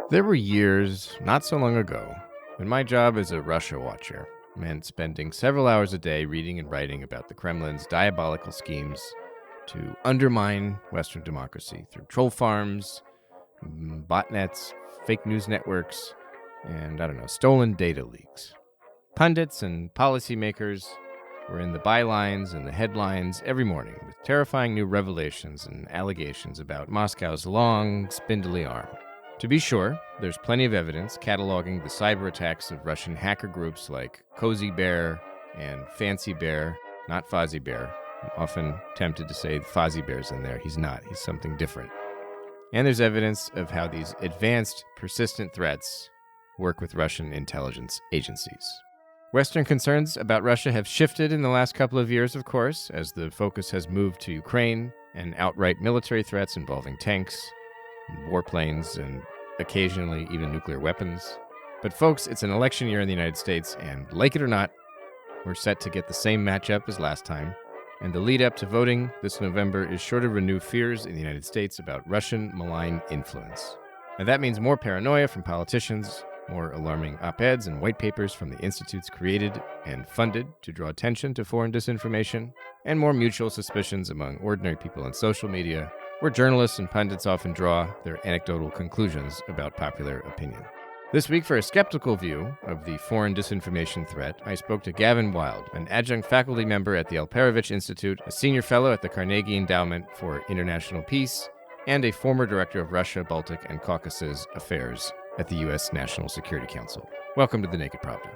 There were years, not so long ago, when my job as a Russia watcher meant spending several hours a day reading and writing about the Kremlin's diabolical schemes to undermine Western democracy through troll farms, botnets, fake news networks, and, stolen data leaks. Pundits and policymakers were in the bylines and the headlines every morning with terrifying new revelations and allegations about Moscow's long, spindly arm. To be sure, there's plenty of evidence cataloging the cyber attacks of Russian hacker groups like Cozy Bear and Fancy Bear, not Fozzie Bear. I'm often tempted to say Fozzie Bear's in there. He's not. He's something different. And there's evidence of how these advanced, persistent threats work with Russian intelligence agencies. Western concerns about Russia have shifted in the last couple of years, of course, as the focus has moved to Ukraine and outright military threats involving tanks, warplanes, and occasionally even nuclear weapons. But folks, it's an election year in the United States, and like it or not, we're set to get the same matchup as last time. And the lead up to voting this November is sure to renew fears in the United States about Russian malign influence. And that means more paranoia from politicians, more alarming op-eds and white papers from the institutes created and funded to draw attention to foreign disinformation, and more mutual suspicions among ordinary people on social media, where journalists and pundits often draw their anecdotal conclusions about popular opinion. This week, for a skeptical view of the foreign disinformation threat, I spoke to Gavin Wild, an adjunct faculty member at the Alperovitch Institute, a senior fellow at the Carnegie Endowment for International Peace, and a former director of Russia, Baltic, and Caucasus Affairs at the U.S. National Security Council. Welcome to the Naked Pravda.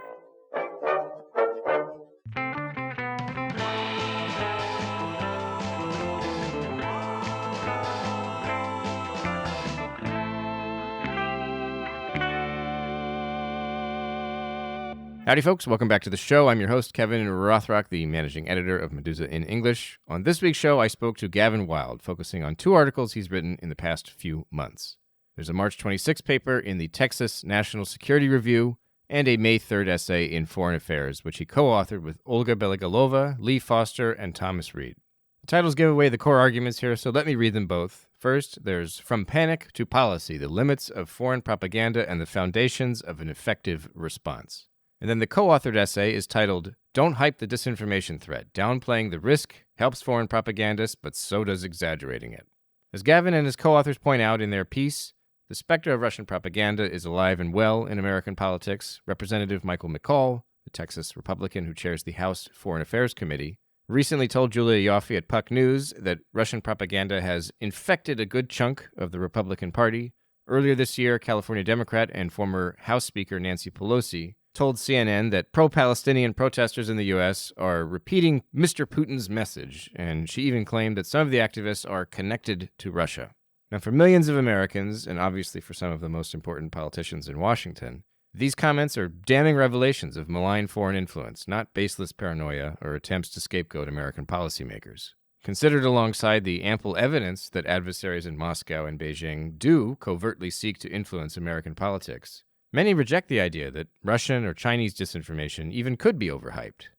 Howdy, folks. Welcome back to the show. I'm your host, Kevin Rothrock, the managing editor of Medusa in English. On this week's show, I spoke to Gavin Wild, focusing on two articles he's written in the past few months. There's a March 26 paper in the Texas National Security Review and a May 3rd essay in Foreign Affairs, which he co-authored with Olga Beligalova, Lee Foster, and Thomas Reed. The titles give away the core arguments here, so let me read them both. First, there's From Panic to Policy, the Limits of Foreign Propaganda and the Foundations of an Effective Response. And then the co-authored essay is titled, Don't Hype the Disinformation Threat. Downplaying the risk helps foreign propagandists, but so does exaggerating it. As Gavin and his co-authors point out in their piece, the specter of Russian propaganda is alive and well in American politics. Representative Michael McCaul, the Texas Republican who chairs the House Foreign Affairs Committee, recently told Julia Ioffe at Puck News that Russian propaganda has infected a good chunk of the Republican Party. Earlier this year, California Democrat and former House Speaker Nancy Pelosi told CNN that pro-Palestinian protesters in the U.S. are repeating Mr. Putin's message, and she even claimed that some of the activists are connected to Russia. Now, for millions of Americans, and obviously for some of the most important politicians in Washington, these comments are damning revelations of malign foreign influence, not baseless paranoia or attempts to scapegoat American policymakers. Considered alongside the ample evidence that adversaries in Moscow and Beijing do covertly seek to influence American politics, many reject the idea that Russian or Chinese disinformation even could be overhyped.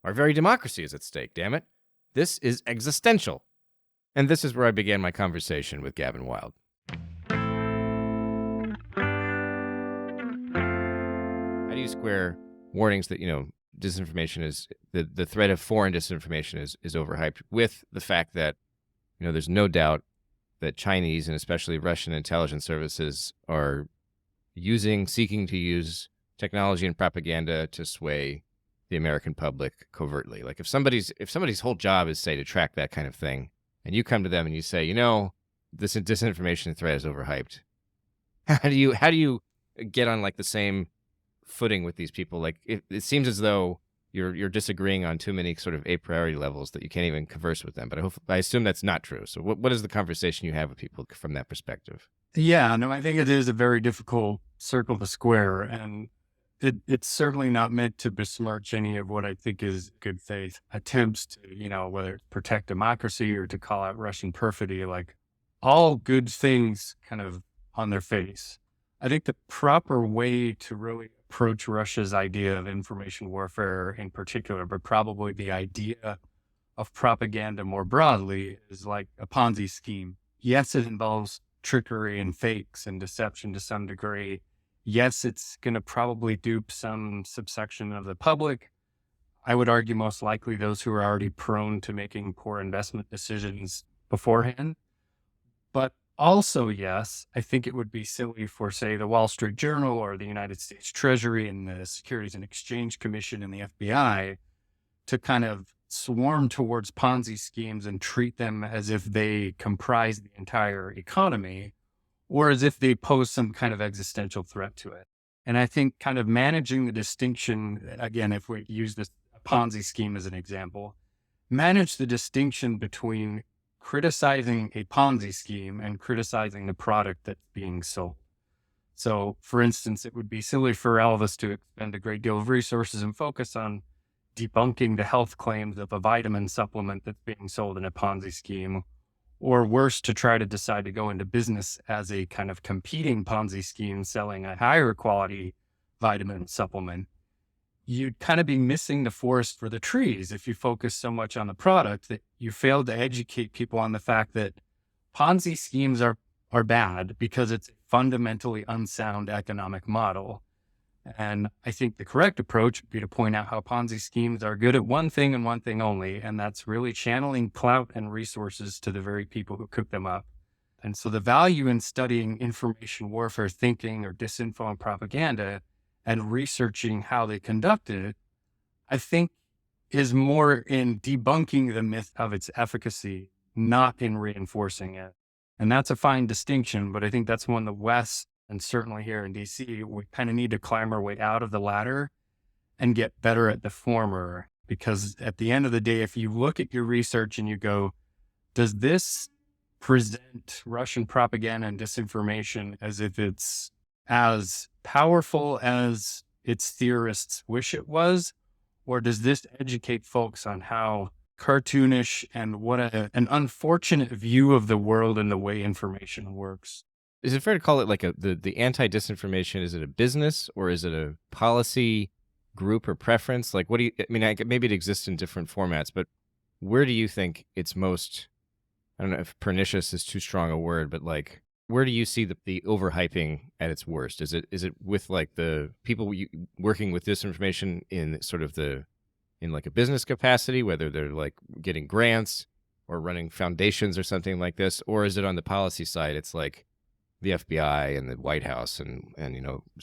Our very democracy is at stake, damn it. This is existential. And this is where I began my conversation with Gavin Wild. How do you square warnings that, disinformation is, the threat of foreign disinformation is overhyped with the fact that, there's no doubt that Chinese and especially Russian intelligence services are seeking to use technology and propaganda to sway the American public covertly. Like if somebody's whole job is, say, to track that kind of thing, and you come to them and you say, this disinformation threat is overhyped. How do you get on like the same footing with these people? Like it seems as though you're disagreeing on too many sort of a priori levels that you can't even converse with them. But I assume that's not true. So what is the conversation you have with people from that perspective? Yeah, no, I think it is a very difficult circle to square, and it's certainly not meant to besmirch any of what I think is good faith attempts to, whether it's protect democracy or to call out Russian perfidy, like all good things kind of on their face. I think the proper way to really approach Russia's idea of information warfare in particular, but probably the idea of propaganda more broadly, is like a Ponzi scheme. Yes, it involves trickery and fakes and deception to some degree. Yes, it's going to probably dupe some subsection of the public. I would argue most likely those who are already prone to making poor investment decisions beforehand. But also, yes, I think it would be silly for, say, the Wall Street Journal or the United States Treasury and the Securities and Exchange Commission and the FBI to kind of swarm towards Ponzi schemes and treat them as if they comprise the entire economy or as if they pose some kind of existential threat to it. And I think kind of managing the distinction, again, if we use this Ponzi scheme as an example, manage the distinction between criticizing a Ponzi scheme and criticizing the product that's being sold. So, for instance, it would be silly for all of us to expend a great deal of resources and focus on debunking the health claims of a vitamin supplement that's being sold in a Ponzi scheme, or worse, to try to decide to go into business as a kind of competing Ponzi scheme selling a higher quality vitamin supplement. You'd kind of be missing the forest for the trees if you focus so much on the product that you failed to educate people on the fact that Ponzi schemes are bad because it's a fundamentally unsound economic model. And I think the correct approach would be to point out how Ponzi schemes are good at one thing and one thing only, and that's really channeling clout and resources to the very people who cook them up. And so the value in studying information warfare thinking or disinfo and propaganda and researching how they conducted it, I think is more in debunking the myth of its efficacy, not in reinforcing it. And that's a fine distinction, but I think that's one the West, and certainly here in DC, we kind of need to climb our way out of the latter and get better at the former. Because at the end of the day, if you look at your research and you go, does this present Russian propaganda and disinformation as if it's as powerful as its theorists wish it was? Or does this educate folks on how cartoonish and what an unfortunate view of the world and the way information works? Is it fair to call it like the anti-disinformation? Is it a business or is it a policy group or preference? Like, what do you, I mean, maybe it exists in different formats, but where do you think it's most, I don't know if pernicious is too strong a word, but like, where do you see the overhyping at its worst? Is it with like the people working with disinformation in sort of in like a business capacity, whether they're like getting grants or running foundations or something like this, or is it on the policy side? It's like the FBI and the White House and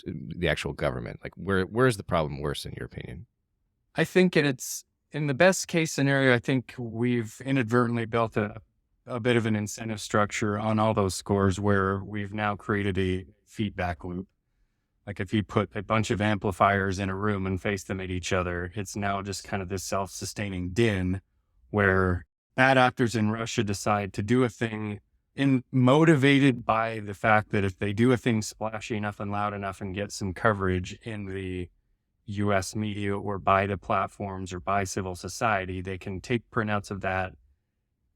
the actual government. Like where's the problem worse in your opinion? I think it's in the best case scenario, I think we've inadvertently built a bit of an incentive structure on all those scores where we've now created a feedback loop. Like if you put a bunch of amplifiers in a room and face them at each other, it's now just kind of this self-sustaining din where bad actors in Russia decide to do a thing motivated by the fact that if they do a thing splashy enough and loud enough and get some coverage in the US media or by the platforms or by civil society, they can take printouts of that,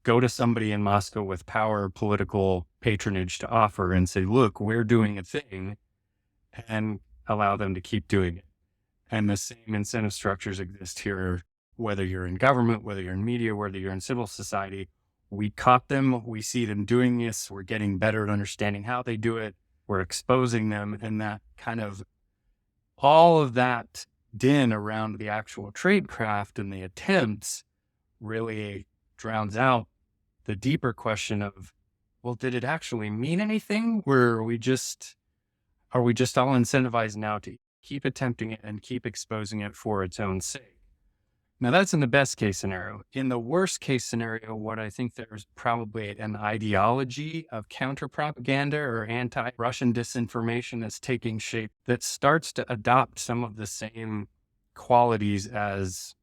go to somebody in Moscow with power, political patronage to offer and say, look, we're doing a thing, and allow them to keep doing it. And the same incentive structures exist here, whether you're in government, whether you're in media, whether you're in civil society. We caught them, we see them doing this, we're getting better at understanding how they do it, we're exposing them, and that kind of, all of that din around the actual tradecraft and the attempts really drowns out the deeper question of, well, did it actually mean anything? Are we just all incentivized now to keep attempting it and keep exposing it for its own sake? Now, that's in the best case scenario. In the worst case scenario, what I think there's probably an ideology of counter-propaganda or anti-Russian disinformation that's taking shape that starts to adopt some of the same qualities as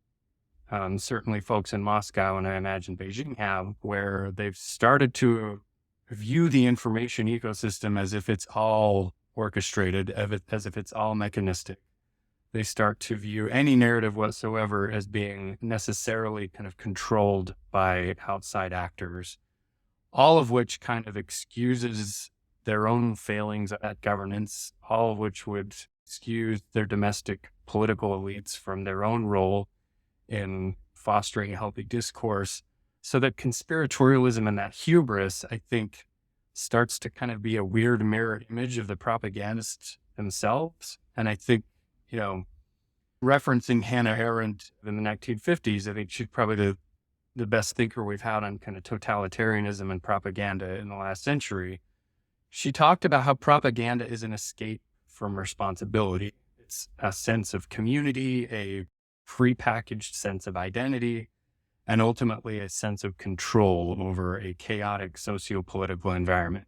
certainly folks in Moscow and I imagine Beijing have, where they've started to view the information ecosystem as if it's all orchestrated, as if it's all mechanistic. They start to view any narrative whatsoever as being necessarily kind of controlled by outside actors, all of which kind of excuses their own failings at governance, all of which would excuse their domestic political elites from their own role in fostering a healthy discourse. So that conspiratorialism and that hubris, I think, starts to kind of be a weird mirror image of the propagandists themselves. And I think, referencing Hannah Arendt in the 1950s, I think she's probably the best thinker we've had on kind of totalitarianism and propaganda in the last century. She talked about how propaganda is an escape from responsibility. It's a sense of community, a prepackaged sense of identity, and ultimately a sense of control over a chaotic socio-political environment.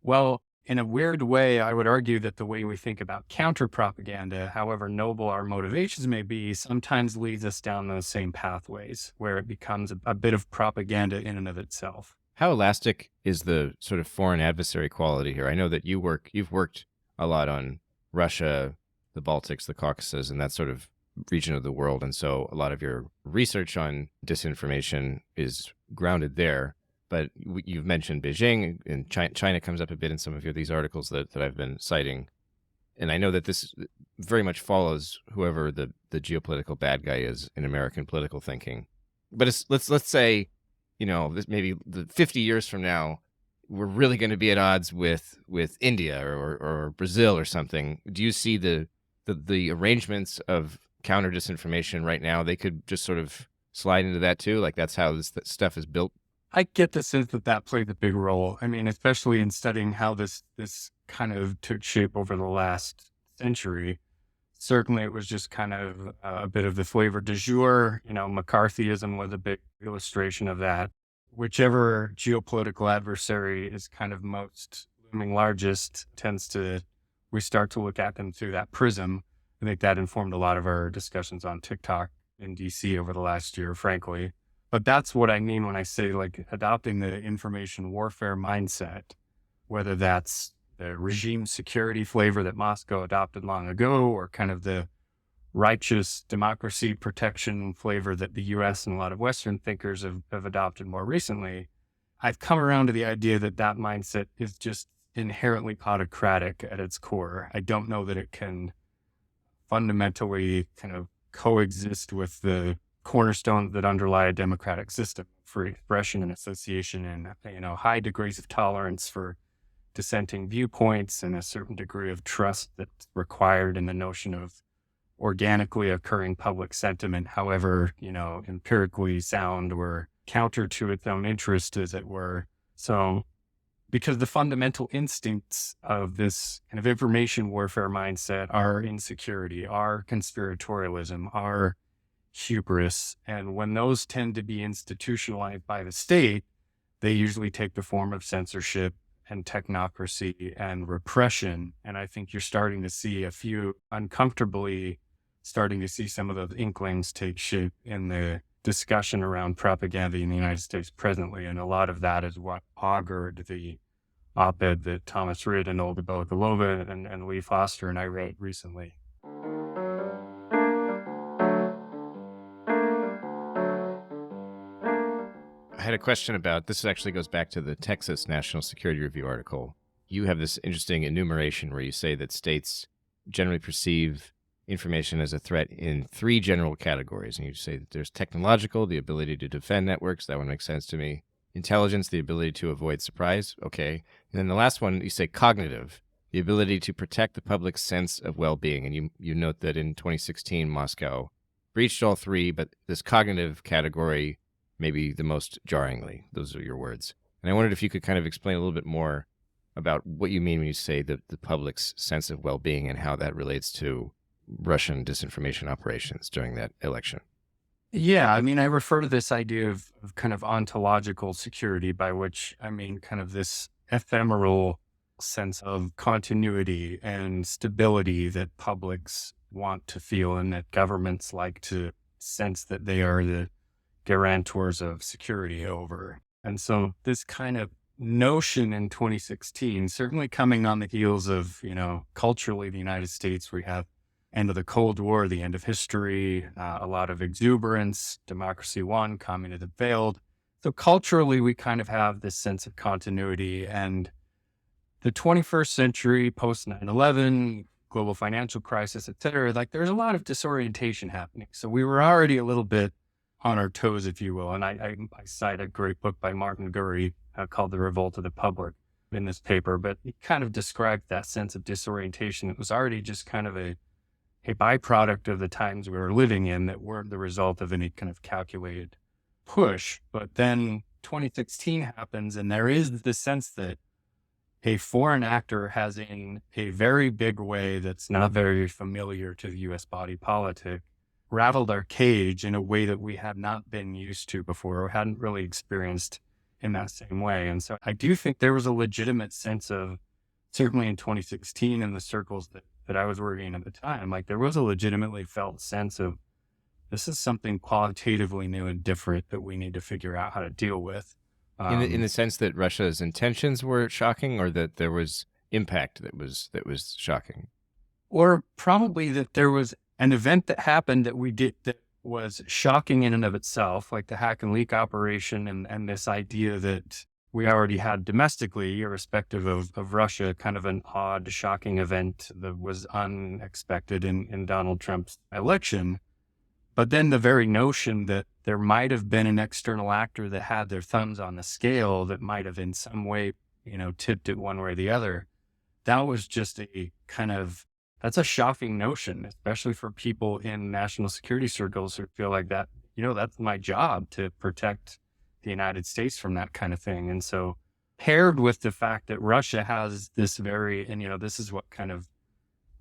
Well, in a weird way, I would argue that the way we think about counter-propaganda, however noble our motivations may be, sometimes leads us down those same pathways where it becomes a bit of propaganda in and of itself. How elastic is the sort of foreign adversary quality here? I know that you've worked a lot on Russia, the Baltics, the Caucasus, and that sort of region of the world. And so a lot of your research on disinformation is grounded there. But you've mentioned Beijing, and China comes up a bit in some of these articles that I've been citing. And I know that this very much follows whoever the geopolitical bad guy is in American political thinking. But let's say, this maybe 50 years from now, we're really going to be at odds with India or Brazil or something. Do you see the arrangements of counter disinformation right now? They could just sort of slide into that too. Like that's how this stuff is built. I get the sense that played a big role. I mean, especially in studying how this kind of took shape over the last century. Certainly, it was just kind of a bit of the flavor du jour. McCarthyism was a big illustration of that. Whichever geopolitical adversary is kind of most looming largest we start to look at them through that prism. I think that informed a lot of our discussions on TikTok in DC over the last year, frankly. But that's what I mean when I say like adopting the information warfare mindset, whether that's the regime security flavor that Moscow adopted long ago, or kind of the righteous democracy protection flavor that the US and a lot of Western thinkers have adopted more recently. I've come around to the idea that mindset is just inherently autocratic at its core. I don't know that it can fundamentally kind of coexist with the cornerstones that underlie a democratic system: free expression and association, and high degrees of tolerance for dissenting viewpoints, and a certain degree of trust that's required in the notion of organically occurring public sentiment, however empirically sound or counter to its own interest, as it were. So because the fundamental instincts of this kind of information warfare mindset are insecurity, are conspiratorialism, are hubris. And when those tend to be institutionalized by the state, they usually take the form of censorship and technocracy and repression. And I think you're starting to see some of those inklings take shape in the discussion around propaganda in the United States presently. And a lot of that is what augured the op-ed that Thomas Rid and Olga Bogolova and Lee Foster and I wrote recently. I had a question about this. Actually goes back to the Texas National Security Review article. You have this interesting enumeration where you say that states generally perceive information as a threat in 3 general categories. And you say that there's technological, the ability to defend networks. That one makes sense to me. Intelligence, the ability to avoid surprise. Okay. And then the last one, you say cognitive, the ability to protect the public's sense of well-being. And you note that in 2016, Moscow breached all 3, but this cognitive category maybe the most jarringly. Those are your words. And I wondered if you could kind of explain a little bit more about what you mean when you say the public's sense of well-being and how that relates to Russian disinformation operations during that election. Yeah, I mean, I refer to this idea of kind of ontological security, by which I mean kind of this ephemeral sense of continuity and stability that publics want to feel, and that governments like to sense that they are the guarantors of security over. And so this kind of notion in 2016, certainly coming on the heels of, culturally the United States, we have end of the Cold War, the end of history, a lot of exuberance, democracy won, communism failed. So culturally, we kind of have this sense of continuity. And the 21st century, post 9/11, global financial crisis, et cetera, like there's a lot of disorientation happening. So we were already a little bit on our toes, if you will. And I cite a great book by Martin Gurry called The Revolt of the Public in this paper, but he kind of described that sense of disorientation. It was already just kind of a byproduct of the times we were living in that weren't the result of any kind of calculated push. But then 2016 happens, and there is the sense that a foreign actor has, in a very big way that's not very familiar to the US body politic, rattled our cage in a way that we had not been used to before or hadn't really experienced in that same way. And so I do think there was a legitimate sense of, certainly in 2016 in the circles that I was working in at the time, like there was a legitimately felt sense of this is something qualitatively new and different that we need to figure out how to deal with. In the sense that Russia's intentions were shocking, or that there was impact that was shocking? Or probably that there was an event that happened that we did that was shocking in and of itself, like the hack and leak operation, and this idea that we already had domestically, irrespective of Russia, kind of an odd, shocking event that was unexpected in Donald Trump's election. But then the very notion that there might have been an external actor that had their thumbs on the scale that might have in some way, tipped it one way or the other, that was just a kind of, that's a shocking notion, especially for people in national security circles who feel like that, that's my job to protect the United States from that kind of thing. And so paired with the fact that Russia has this this is what kind of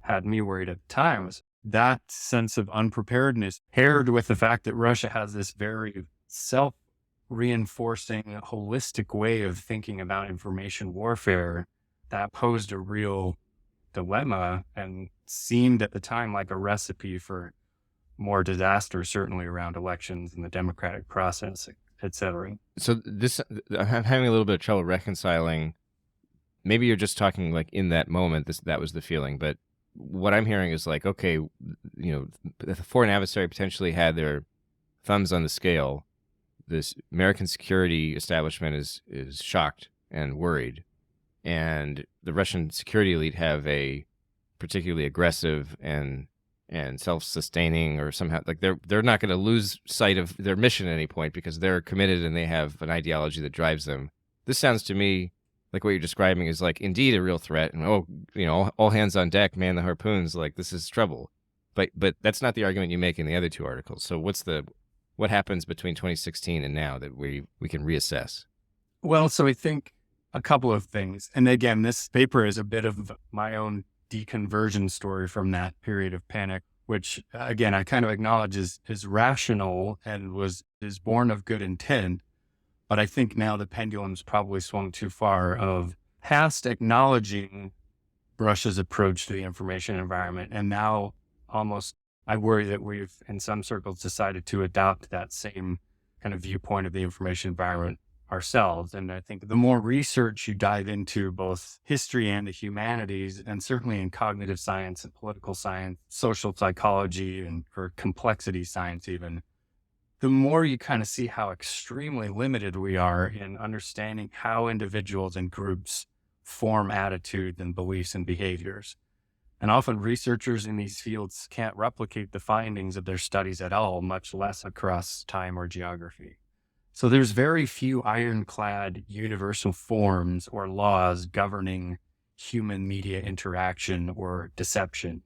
had me worried at the time, was that sense of unpreparedness paired with the fact that Russia has this very self-reinforcing, holistic way of thinking about information warfare that posed a real dilemma and seemed at the time like a recipe for more disaster, certainly around elections and the democratic process, et cetera. So I'm having a little bit of trouble reconciling. Maybe you're just talking like in that moment, that was the feeling, but what I'm hearing is like, okay, the foreign adversary potentially had their thumbs on the scale. This American security establishment is shocked and worried, and the Russian security elite have a particularly aggressive and self-sustaining, or somehow like they're not going to lose sight of their mission at any point because they're committed and they have an ideology that drives them. This sounds to me like what you're describing is like indeed a real threat, and all hands on deck, man the harpoons, like this is trouble. But that's not the argument you make in the other two articles. So what happens between 2016 and now that we can reassess? Well, so I think a couple of things. And again, this paper is a bit of my own deconversion story from that period of panic, which again, I kind of acknowledge is rational and is born of good intent. But I think now the pendulum's probably swung too far of past acknowledging Russia's approach to the information environment. And now almost, I worry that we've, in some circles, decided to adopt that same kind of viewpoint of the information environment ourselves. And I think the more research you dive into both history and the humanities, and certainly in cognitive science and political science, social psychology, or complexity science even, the more you kind of see how extremely limited we are in understanding how individuals and groups form attitudes and beliefs and behaviors. And often researchers in these fields can't replicate the findings of their studies at all, much less across time or geography. So there's very few ironclad universal forms or laws governing human media interaction or deception.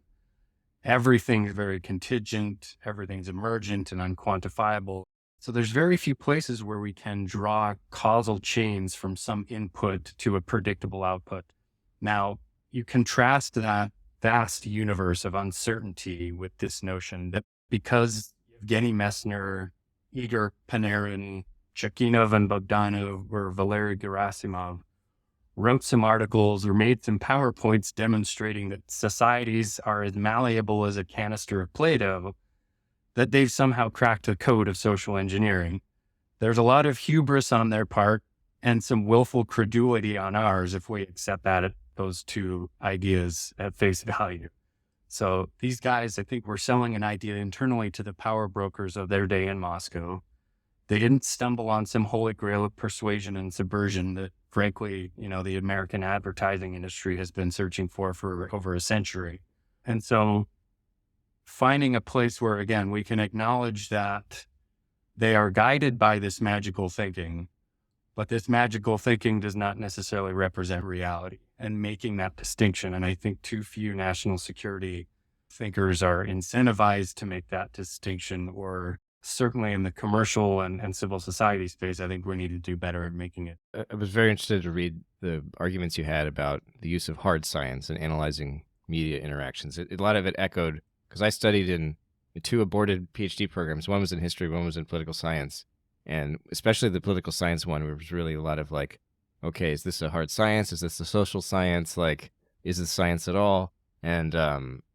Everything's very contingent, everything's emergent and unquantifiable. So there's very few places where we can draw causal chains from some input to a predictable output. Now, you contrast that vast universe of uncertainty with this notion that because Evgeny Messner, Igor Panarin, Chekhinov and Bogdanov, or Valery Gerasimov wrote some articles or made some PowerPoints demonstrating that societies are as malleable as a canister of Play-Doh, that they've somehow cracked the code of social engineering. There's a lot of hubris on their part and some willful credulity on ours if we accept those two ideas at face value. So these guys, I think, were selling an idea internally to the power brokers of their day in Moscow. They didn't stumble on some holy grail of persuasion and subversion that, frankly, the American advertising industry has been searching for over a century. And so finding a place where, again, we can acknowledge that they are guided by this magical thinking, but this magical thinking does not necessarily represent reality, and making that distinction. And I think too few national security thinkers are incentivized to make that distinction, or certainly in the commercial and civil society space, I think we need to do better at making it. I was very interested to read the arguments you had about the use of hard science and analyzing media interactions. A lot of it echoed, because I studied in 2 aborted PhD programs. One was in history, one was in political science. And especially the political science one, where it was really a lot of like, okay, is this a hard science? Is this a social science? Like, is this science at all? And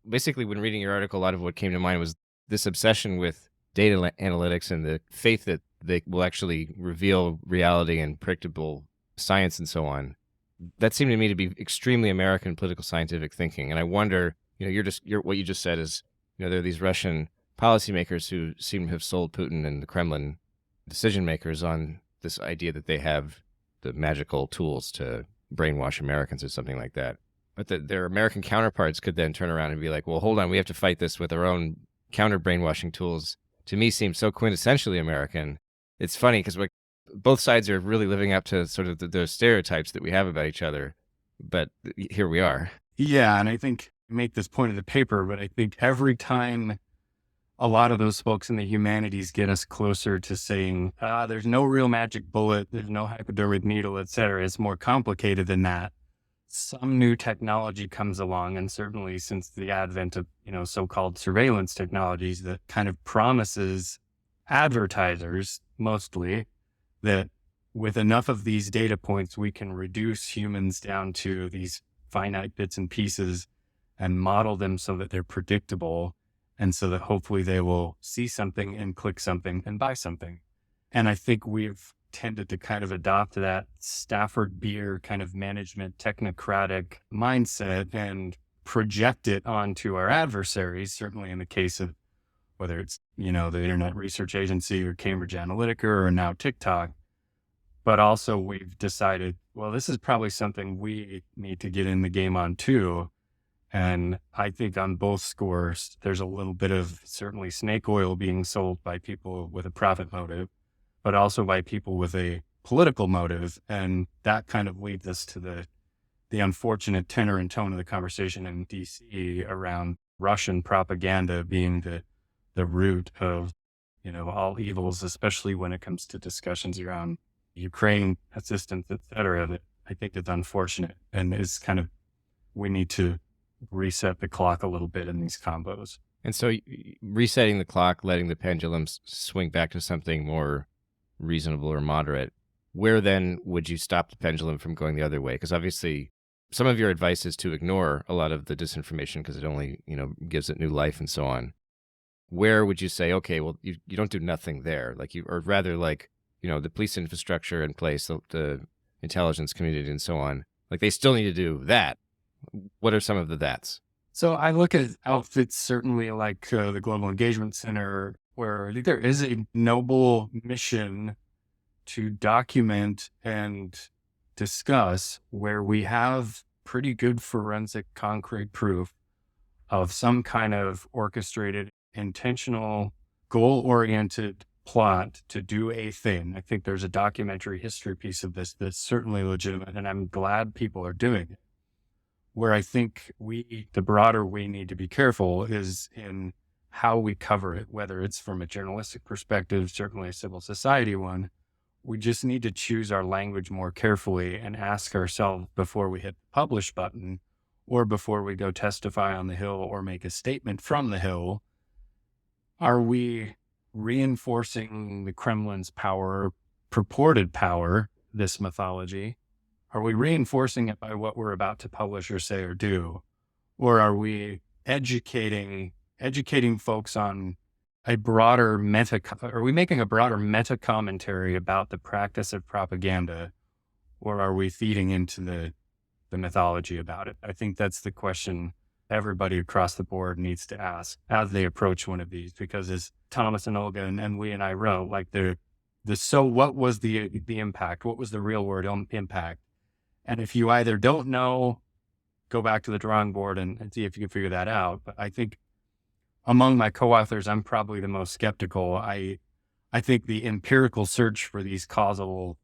basically, when reading your article, a lot of what came to mind was this obsession with data analytics and the faith that they will actually reveal reality and predictable science and so on. That seemed to me to be extremely American political scientific thinking. And I wonder, what you just said is, there are these Russian policymakers who seem to have sold Putin and the Kremlin decision makers on this idea that they have the magical tools to brainwash Americans or something like that. But their American counterparts could then turn around and be like, well, hold on, we have to fight this with our own counter brainwashing tools. To me, seems so quintessentially American. It's funny because both sides are really living up to sort of those stereotypes that we have about each other. But here we are. Yeah. And I think I make this point in the paper, but I think every time a lot of those folks in the humanities get us closer to saying, there's no real magic bullet, there's no hypodermic needle, et cetera. It's more complicated than that. Some new technology comes along, and certainly since the advent of, so-called surveillance technologies, that kind of promises advertisers mostly that with enough of these data points, we can reduce humans down to these finite bits and pieces and model them so that they're predictable, and so that hopefully they will see something and click something and buy something. And I think we've tended to kind of adopt that Stafford Beer kind of management technocratic mindset and project it onto our adversaries, certainly in the case of whether it's, the Internet Research Agency or Cambridge Analytica or now TikTok. But also we've decided, well, this is probably something we need to get in the game on too. And I think on both scores, there's a little bit of certainly snake oil being sold by people with a profit motive, but also by people with a political motive. And that kind of leads us to the unfortunate tenor and tone of the conversation in DC around Russian propaganda being the root of, all evils, especially when it comes to discussions around Ukraine assistance, et cetera. That I think is unfortunate and is kind of, we need to reset the clock a little bit in these combos. And so resetting the clock, letting the pendulums swing back to something more reasonable or moderate, where then would you stop the pendulum from going the other way? Because obviously some of your advice is to ignore a lot of the disinformation because it only, gives it new life and so on. Where would you say, okay, well, you don't do nothing there, or rather the police infrastructure in place, the intelligence community and so on, they still need to do that. What are some of the that's? So I look at outfits certainly like the Global Engagement Center, where there is a noble mission to document and discuss where we have pretty good forensic concrete proof of some kind of orchestrated, intentional, goal-oriented plot to do a thing. I think there's a documentary history piece of this that's certainly legitimate, and I'm glad people are doing it. Where I think the broader we need to be careful is in how we cover it, whether it's from a journalistic perspective, certainly a civil society one. We just need to choose our language more carefully and ask ourselves before we hit the publish button or before we go testify on the Hill or make a statement from the Hill, are we reinforcing the Kremlin's power, purported power, this mythology? Are we reinforcing it by what we're about to publish or say or do? Or are we educating folks on a broader are we making a broader meta commentary about the practice of propaganda? Or are we feeding into the mythology about it? I think that's the question everybody across the board needs to ask as they approach one of these, because as Thomas and Olga and we and I wrote, so what was the impact? What was the real world impact? And if you either don't know, go back to the drawing board and see if you can figure that out. But I think among my co-authors, I'm probably the most skeptical. I I think the empirical search for these causal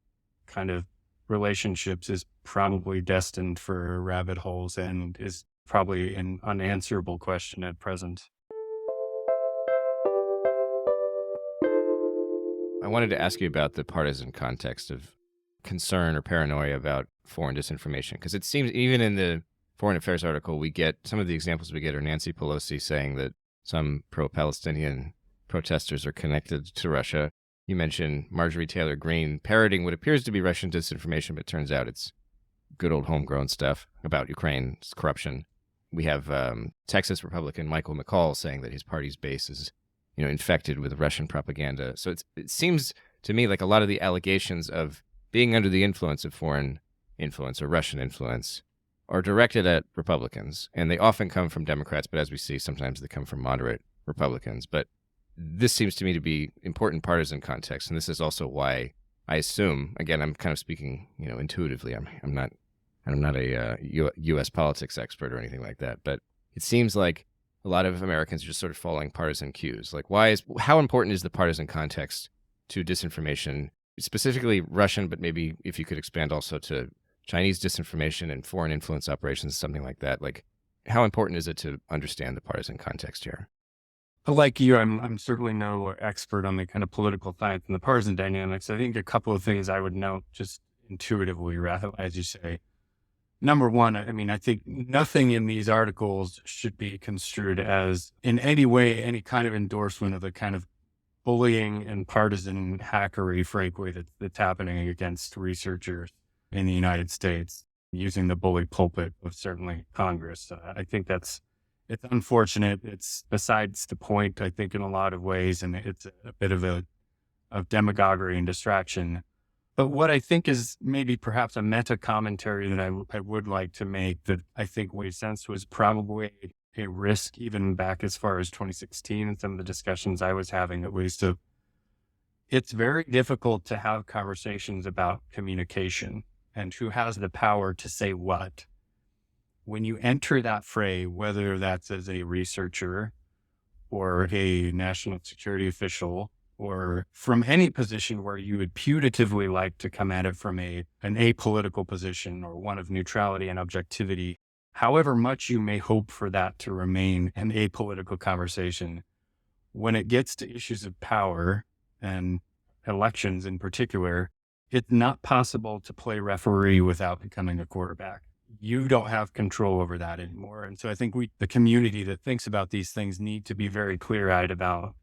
kind of relationships is probably destined for rabbit holes and is probably an unanswerable question at present. I wanted to ask you about the partisan context of concern or paranoia about foreign disinformation, because it seems even in the foreign affairs article, we get some of the examples we get are Nancy Pelosi saying that some pro-Palestinian protesters are connected to Russia. You mentioned Marjorie Taylor Greene parroting what appears to be Russian disinformation, but turns out it's good old homegrown stuff about Ukraine's corruption. We have Texas Republican Michael McCall saying that his party's base is, infected with Russian propaganda. So it seems to me like a lot of the allegations of being under the influence of foreign influence or Russian influence are directed at Republicans, and they often come from Democrats, but as we see, sometimes they come from moderate Republicans. But this seems to me to be important partisan context, and this is also why I assume, again, I'm kind of speaking, intuitively. I'm not a U.S. politics expert or anything like that, but it seems like a lot of Americans are just sort of following partisan cues. Like, how important is the partisan context to disinformation, specifically Russian, but maybe if you could expand also to Chinese disinformation and foreign influence operations, something like that? Like, how important is it to understand the partisan context here? Like you, I'm certainly no expert on the kind of political science and the partisan dynamics. I think a couple of things I would note just intuitively, rather, as you say. Number one, I mean, I think nothing in these articles should be construed as in any way, any kind of endorsement of the kind of bullying and partisan hackery, frankly, that's happening against researchers in the United States using the bully pulpit of certainly Congress. I think it's unfortunate. It's besides the point, I think, in a lot of ways, and it's a bit of demagoguery and distraction. But what I think is maybe perhaps a meta commentary that I would like to make that I think made sense was probably a risk even back as far as 2016 and some of the discussions I was having, at least, of it's very difficult to have conversations about communication and who has the power to say what. When you enter that fray, whether that's as a researcher or a national security official, or from any position where you would putatively like to come at it from an apolitical position or one of neutrality and objectivity, however much you may hope for that to remain an apolitical conversation, when it gets to issues of power and elections in particular, it's not possible to play referee without becoming a quarterback. You don't have control over that anymore. And so I think the community that thinks about these things need to be very clear-eyed about,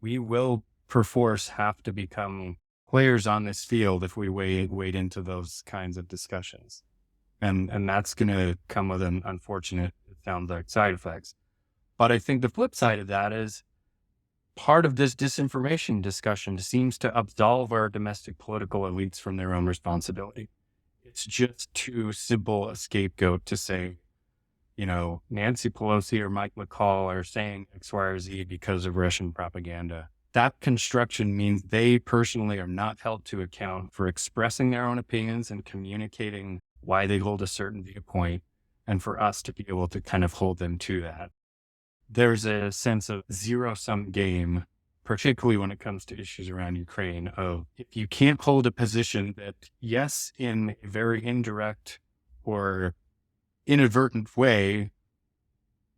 we will perforce have to become players on this field if we wade into those kinds of discussions. And that's going to come with an unfortunate, it sounds like, side effects. But I think the flip side of that is part of this disinformation discussion seems to absolve our domestic political elites from their own responsibility. It's just too simple a scapegoat to say, Nancy Pelosi or Mike McCall are saying X, Y, or Z because of Russian propaganda. That construction means they personally are not held to account for expressing their own opinions and communicating why they hold a certain viewpoint, and for us to be able to kind of hold them to that. There's a sense of zero-sum game, particularly when it comes to issues around Ukraine, of if you can't hold a position that, yes, in a very indirect or inadvertent way,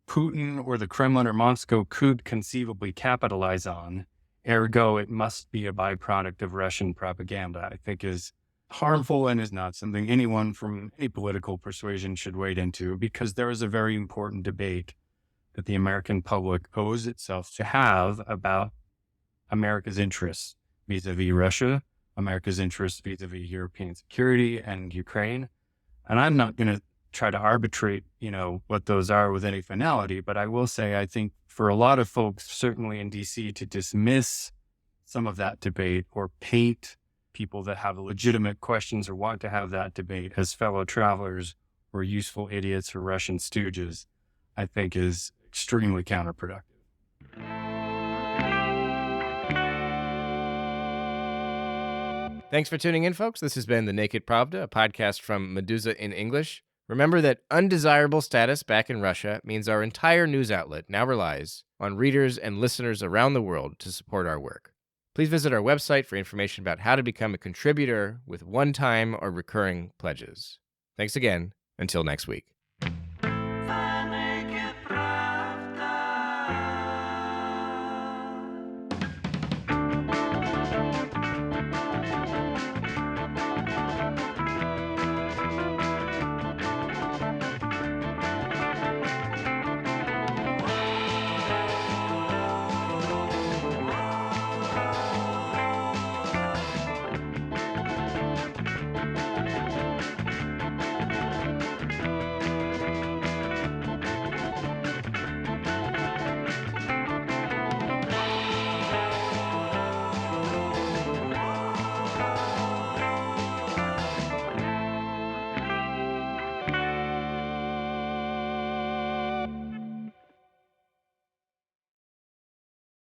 Putin or the Kremlin or Moscow could conceivably capitalize on, ergo, it must be a byproduct of Russian propaganda, I think is harmful and is not something anyone from any political persuasion should wade into, because there is a very important debate that the American public owes itself to have about America's interests vis-a-vis Russia, America's interests vis-a-vis European security and Ukraine. And I'm not going to try to arbitrate, what those are with any finality, but I will say, I think for a lot of folks, certainly in DC, to dismiss some of that debate or paint people that have legitimate questions or want to have that debate as fellow travelers or useful idiots or Russian stooges, I think is extremely counterproductive. Thanks for tuning in, folks. This has been The Naked Pravda, a podcast from Meduza in English. Remember that undesirable status back in Russia means our entire news outlet now relies on readers and listeners around the world to support our work. Please visit our website for information about how to become a contributor with one-time or recurring pledges. Thanks again. Until next week.